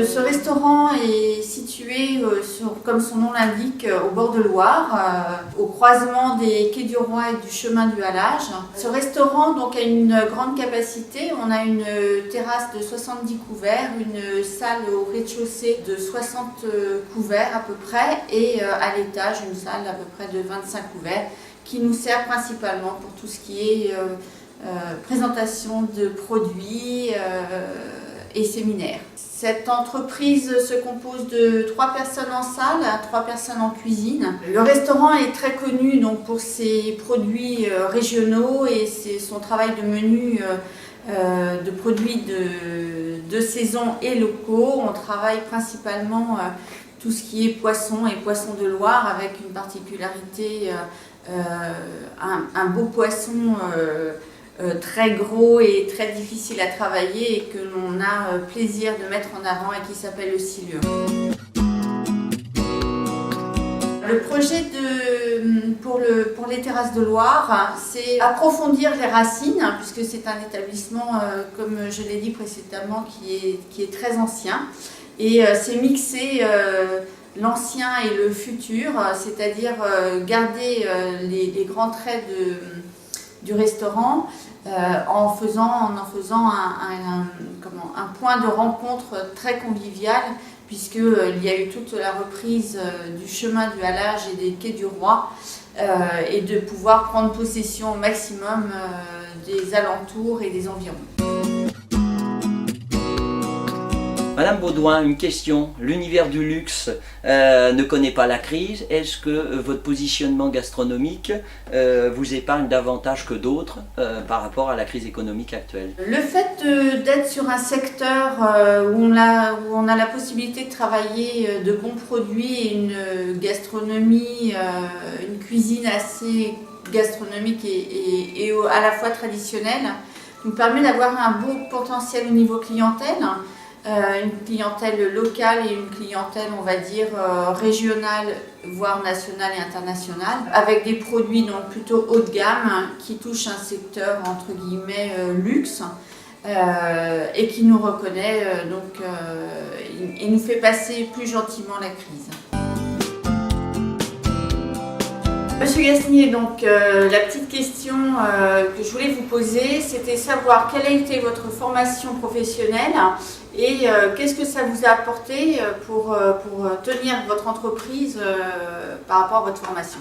Ce restaurant est situé, comme son nom l'indique, au bord de Loire, au croisement des quais du Roi et du chemin du Halage. Ce restaurant donc, a une grande capacité. On a une terrasse de 70 couverts, une salle au rez-de-chaussée de 60 couverts à peu près et à l'étage une salle à peu près de 25 couverts qui nous sert principalement pour tout ce qui est présentation de produits et séminaires. Cette entreprise se compose de 3 personnes en salle, 3 personnes en cuisine. Le restaurant est très connu donc, pour ses produits régionaux et son travail de menu de produits de saison et locaux. On travaille principalement tout ce qui est poisson et poisson de Loire avec une particularité, un beau poisson très gros et très difficile à travailler et que l'on a plaisir de mettre en avant et qui s'appelle le silure. Le projet pour les terrasses de Loire, c'est approfondir les racines, puisque c'est un établissement, comme je l'ai dit précédemment, qui est très ancien. Et c'est mixer l'ancien et le futur, c'est-à-dire garder les grands traits du restaurant en en faisant un point de rencontre très convivial, puisqu'il y a eu toute la reprise du chemin du Halage et des quais du Roi, et de pouvoir prendre possession au maximum des alentours et des environs. Madame Baudouin, une question. L'univers du luxe ne connaît pas la crise. Est-ce que votre positionnement gastronomique vous épargne davantage que d'autres par rapport à la crise économique actuelle? Le fait d'être sur un secteur où on a la possibilité de travailler de bons produits et une gastronomie, une cuisine assez gastronomique et à la fois traditionnelle, nous permet d'avoir un beau potentiel au niveau clientèle. Une clientèle locale et une clientèle, on va dire, régionale, voire nationale et internationale, avec des produits donc plutôt haut de gamme qui touchent un secteur entre guillemets luxe et qui nous reconnaît et nous fait passer plus gentiment la crise. Monsieur Gasnier, donc la petite question que je voulais vous poser, c'était savoir quelle a été votre formation professionnelle et qu'est-ce que ça vous a apporté pour tenir votre entreprise par rapport à votre formation.